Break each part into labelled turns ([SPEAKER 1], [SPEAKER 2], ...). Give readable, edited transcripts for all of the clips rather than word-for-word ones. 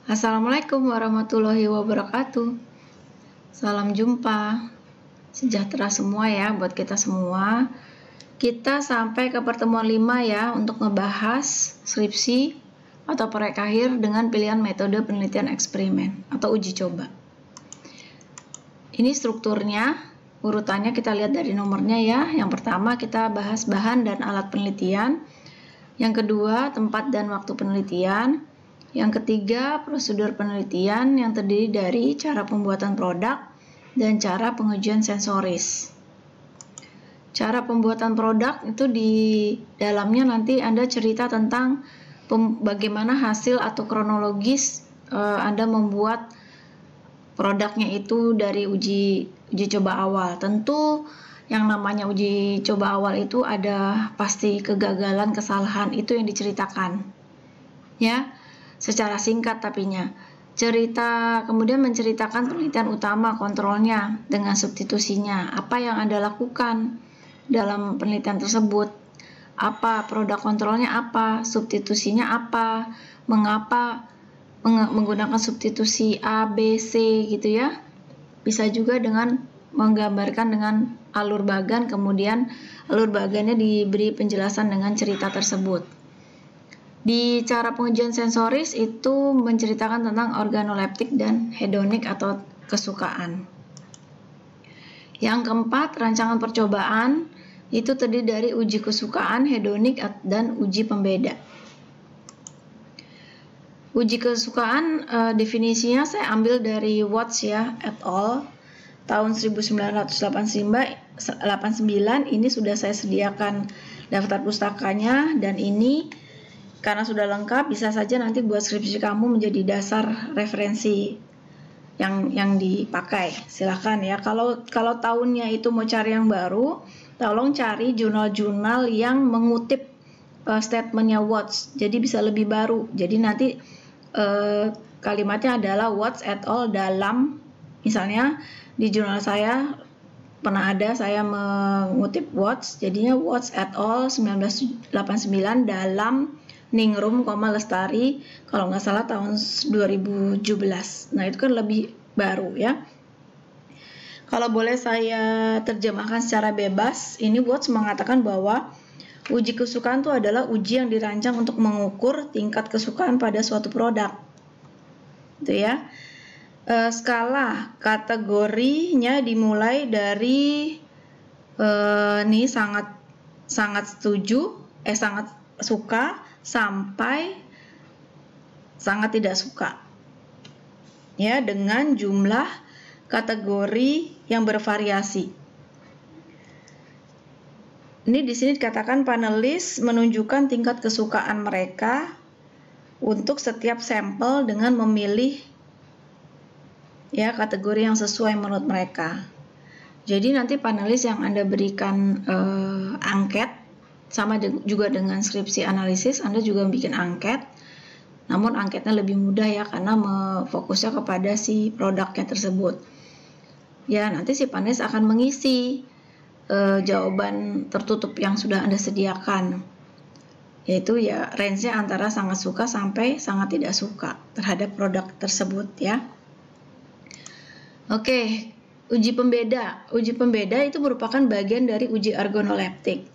[SPEAKER 1] Assalamualaikum warahmatullahi wabarakatuh. Salam jumpa. Sejahtera semua ya buat kita semua. Kita sampai ke pertemuan 5 ya untuk ngebahas skripsi atau proyek akhir dengan pilihan metode penelitian eksperimen atau uji coba. Ini strukturnya, urutannya kita lihat dari nomornya ya. Yang pertama kita bahas bahan dan alat penelitian. Yang kedua tempat dan waktu penelitian. Yang ketiga, prosedur penelitian yang terdiri dari cara pembuatan produk dan cara pengujian sensoris. Cara pembuatan produk itu di dalamnya nanti Anda cerita tentang bagaimana hasil atau kronologis Anda membuat produknya itu dari uji coba awal. Tentu yang namanya uji coba awal itu ada pasti kegagalan, kesalahan, itu yang diceritakan. Ya. Secara singkat tapinya cerita, kemudian menceritakan penelitian utama, kontrolnya dengan substitusinya, apa yang Anda lakukan dalam penelitian tersebut, apa produk kontrolnya, apa substitusinya, apa, mengapa menggunakan substitusi A, B, C gitu ya. Bisa juga dengan menggambarkan dengan alur bagan, kemudian alur bagannya diberi penjelasan dengan cerita tersebut. Di cara pengujian sensoris itu menceritakan tentang organoleptik dan hedonik atau kesukaan. Yang keempat, rancangan percobaan itu terdiri dari uji kesukaan, hedonik, dan uji pembeda. Uji kesukaan definisinya saya ambil dari Watts ya et al. Tahun 1989. Ini sudah saya sediakan daftar pustakanya, dan ini karena sudah lengkap, bisa saja nanti buat skripsi kamu menjadi dasar referensi yang dipakai. Silahkan ya. Kalau tahunnya itu mau cari yang baru, tolong cari jurnal-jurnal yang mengutip statementnya Watts. Jadi bisa lebih baru. Jadi nanti kalimatnya adalah Watts et al. Dalam, misalnya di jurnal saya pernah ada saya mengutip Watts, jadinya Watts et al. 1989 dalam Ningrum, Lestari, kalau nggak salah tahun 2017. Nah itu kan lebih baru ya. Kalau boleh saya terjemahkan secara bebas, ini Watts mengatakan bahwa uji kesukaan itu adalah uji yang dirancang untuk mengukur tingkat kesukaan pada suatu produk. Itu ya. Skala kategorinya dimulai dari ini sangat setuju, sangat suka, sampai sangat tidak suka ya, dengan jumlah kategori yang bervariasi. Ini di sini dikatakan panelis menunjukkan tingkat kesukaan mereka untuk setiap sampel dengan memilih ya kategori yang sesuai menurut mereka. Jadi nanti panelis yang Anda berikan angket, sama juga dengan skripsi analisis, Anda juga bikin angket, namun angketnya lebih mudah ya karena fokusnya kepada si produknya tersebut. Ya nanti si panelis akan mengisi jawaban tertutup yang sudah Anda sediakan, yaitu ya range-nya antara sangat suka sampai sangat tidak suka terhadap produk tersebut ya. Oke, uji pembeda. Uji pembeda itu merupakan bagian dari uji organoleptik,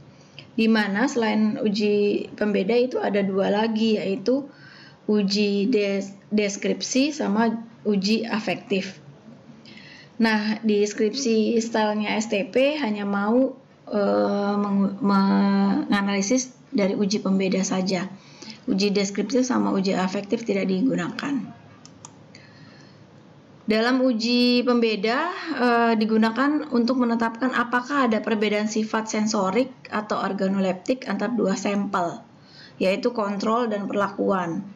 [SPEAKER 1] di mana selain uji pembeda itu ada dua lagi, yaitu uji deskripsi sama uji afektif. Nah, di skripsi stylenya STP hanya mau menganalisis dari uji pembeda saja. Uji deskripsi sama uji afektif tidak digunakan. Dalam uji pembeda digunakan untuk menetapkan apakah ada perbedaan sifat sensorik atau organoleptik antar dua sampel, yaitu kontrol dan perlakuan.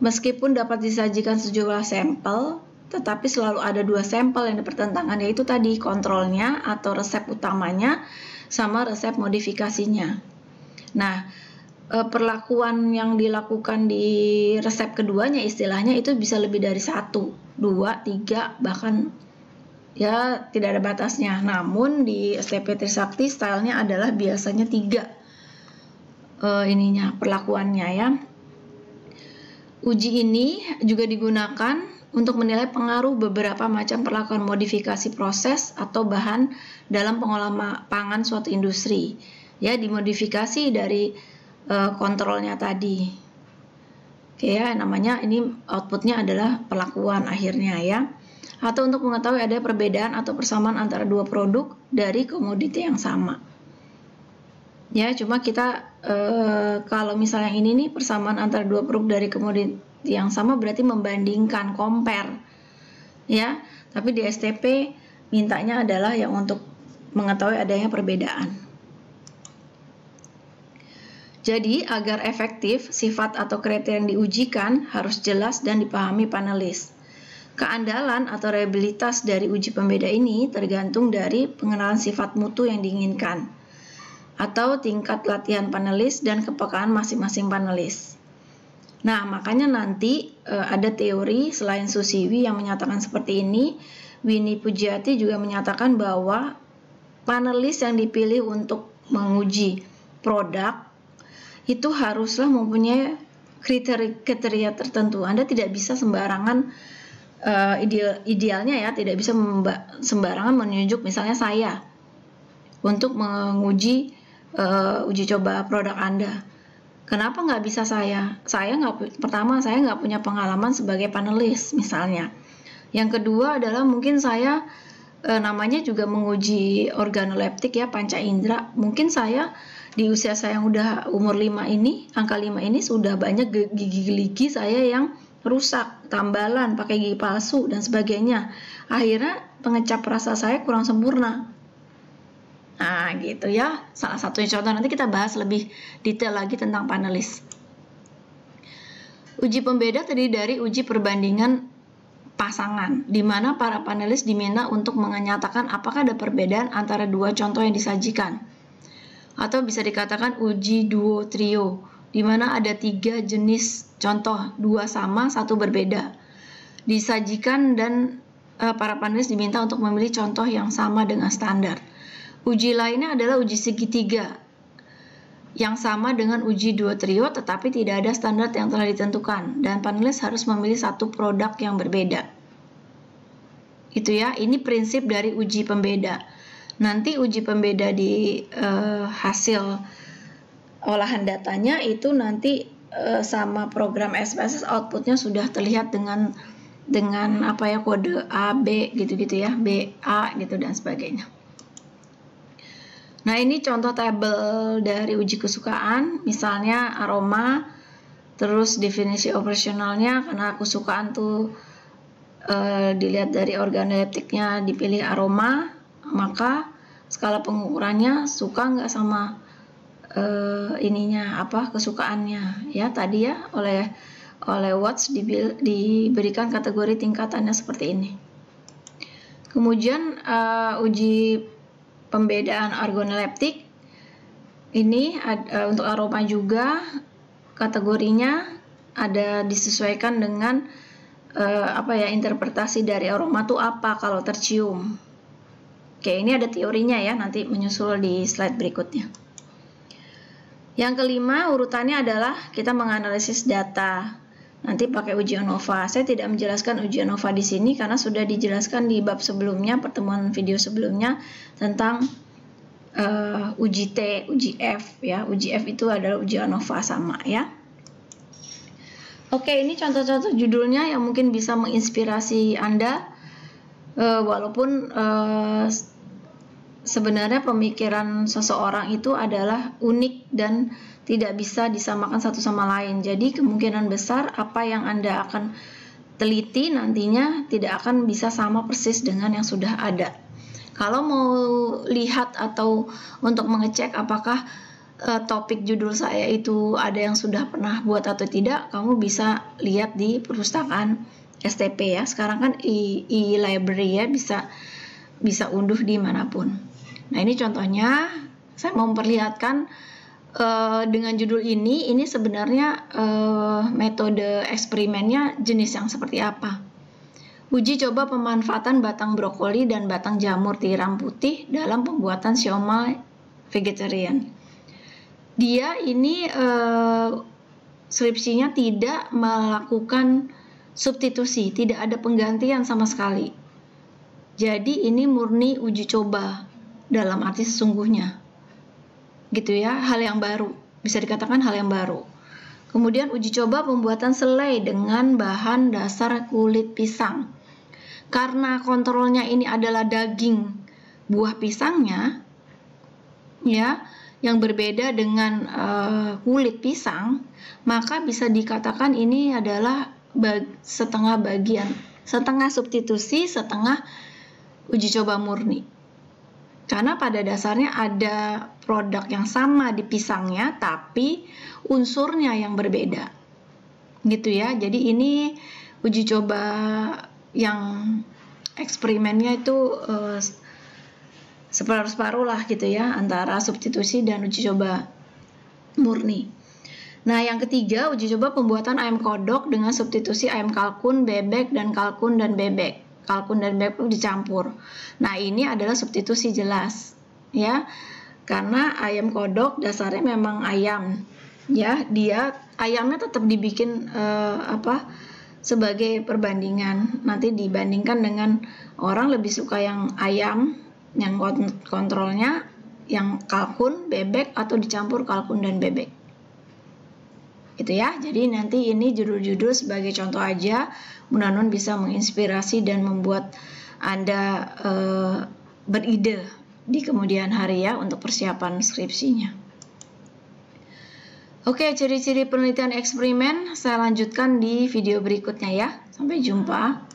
[SPEAKER 1] Meskipun dapat disajikan sejumlah sampel, tetapi selalu ada dua sampel yang dipertentangkan, yaitu tadi kontrolnya atau resep utamanya sama resep modifikasinya. Nah, perlakuan yang dilakukan di resep keduanya istilahnya itu bisa lebih dari 1, 2, 3, bahkan ya tidak ada batasnya. Namun di STP Trisakti stylenya adalah biasanya 3 perlakuannya ya. Uji ini juga digunakan untuk menilai pengaruh beberapa macam perlakuan modifikasi proses atau bahan dalam pengolahan pangan suatu industri. Ya, dimodifikasi dari kontrolnya tadi. Oke ya, namanya ini outputnya adalah perlakuan akhirnya ya. Atau untuk mengetahui ada perbedaan atau persamaan antara dua produk dari komoditi yang sama. Ya, cuma kita kalau misalnya ini nih persamaan antara dua produk dari komoditi yang sama berarti membandingkan, compare. Ya, tapi di STP mintanya adalah yang untuk mengetahui adanya perbedaan. Jadi, agar efektif, sifat atau kriteria yang diujikan harus jelas dan dipahami panelis. Keandalan atau reliabilitas dari uji pembeda ini tergantung dari pengenalan sifat mutu yang diinginkan atau tingkat latihan panelis dan kepekaan masing-masing panelis. Nah, makanya nanti ada teori selain Susiwi yang menyatakan seperti ini, Winnie Pujiati juga menyatakan bahwa panelis yang dipilih untuk menguji produk itu haruslah mempunyai kriteria tertentu. Anda tidak bisa sembarangan, idealnya ya, tidak bisa sembarangan menunjuk misalnya saya untuk menguji uji coba produk Anda. Kenapa nggak bisa saya? Pertama, saya nggak punya pengalaman sebagai panelis misalnya. Yang kedua adalah mungkin saya namanya juga menguji organoleptik ya, panca indera. Mungkin saya di usia saya yang udah umur 5 ini, angka 5 ini sudah banyak gigi saya yang rusak, tambalan, pakai gigi palsu dan sebagainya. Akhirnya pengecap rasa saya kurang sempurna. Nah, gitu ya. Salah satunya contoh, nanti kita bahas lebih detail lagi tentang panelis. Uji pembeda terdiri dari uji perbandingan pasangan, di mana para panelis diminta untuk menyatakan apakah ada perbedaan antara dua contoh yang disajikan. Atau bisa dikatakan uji duo trio, di mana ada 3 jenis contoh, 2 sama, 1 berbeda. Disajikan dan para panelis diminta untuk memilih contoh yang sama dengan standar. Uji lainnya adalah uji segitiga yang sama dengan uji duo trio tetapi tidak ada standar yang telah ditentukan dan panelis harus memilih satu produk yang berbeda. Itu ya, ini prinsip dari uji pembeda. Nanti uji pembeda di hasil olahan datanya itu nanti sama program SPSS outputnya sudah terlihat dengan apa ya, kode A, B gitu-gitu ya, B, A gitu dan sebagainya. Nah, ini contoh tabel dari uji kesukaan, misalnya aroma, terus definisi operasionalnya, karena kesukaan tuh dilihat dari organoleptiknya dipilih aroma, maka skala pengukurannya suka nggak sama ininya apa kesukaannya ya tadi ya oleh Watts diberikan kategori tingkatannya seperti ini. Kemudian uji pembedaan organoleptik ini untuk aroma juga kategorinya ada disesuaikan dengan interpretasi dari aroma itu apa kalau tercium. Oke, ini ada teorinya ya, nanti menyusul di slide berikutnya. Yang kelima urutannya adalah kita menganalisis data. Nanti pakai uji ANOVA. Saya tidak menjelaskan uji ANOVA di sini karena sudah dijelaskan di bab sebelumnya, pertemuan video sebelumnya tentang uji T, uji F ya. Uji F itu adalah uji ANOVA sama ya. Oke, ini contoh-contoh judulnya yang mungkin bisa menginspirasi Anda, walaupun sebenarnya pemikiran seseorang itu adalah unik dan tidak bisa disamakan satu sama lain. Jadi kemungkinan besar apa yang Anda akan teliti nantinya tidak akan bisa sama persis dengan yang sudah ada. Kalau mau lihat atau untuk mengecek apakah topik judul saya itu ada yang sudah pernah buat atau tidak, kamu bisa lihat di perpustakaan STP ya. Sekarang kan e-library ya, bisa unduh di manapun. Nah, ini contohnya saya mau memperlihatkan dengan judul ini sebenarnya metode eksperimennya jenis yang seperti apa. Uji coba pemanfaatan batang brokoli dan batang jamur tiram putih dalam pembuatan siomay vegetarian. Dia ini skripsinya tidak melakukan substitusi, tidak ada penggantian sama sekali. Jadi ini murni uji coba dalam arti sesungguhnya. Gitu ya, hal yang baru. Bisa dikatakan hal yang baru. Kemudian uji coba pembuatan selai dengan bahan dasar kulit pisang. Karena kontrolnya ini adalah daging buah pisangnya, ya, yang berbeda dengan kulit pisang, maka bisa dikatakan ini adalah setengah bagian, setengah substitusi, setengah uji coba murni. Karena pada dasarnya ada produk yang sama di pisangnya, tapi unsurnya yang berbeda. Gitu ya. Jadi ini uji coba yang eksperimennya itu separuh-separuh lah gitu ya, antara substitusi dan uji coba murni. Nah, yang ketiga, uji coba pembuatan ayam kodok dengan substitusi ayam kalkun, bebek, dan kalkun dan bebek. Kalkun dan bebek dicampur. Nah, ini adalah substitusi jelas, ya. Karena ayam kodok dasarnya memang ayam, ya. Dia ayamnya tetap dibikin sebagai perbandingan. Nanti dibandingkan dengan orang lebih suka yang ayam, yang kontrolnya yang kalkun, bebek, atau dicampur kalkun dan bebek. Gitu ya. Jadi nanti ini judul-judul sebagai contoh aja, mudah-mudahan bisa menginspirasi dan membuat Anda beride di kemudian hari ya untuk persiapan skripsinya. Oke, ciri-ciri penelitian eksperimen saya lanjutkan di video berikutnya ya. Sampai jumpa.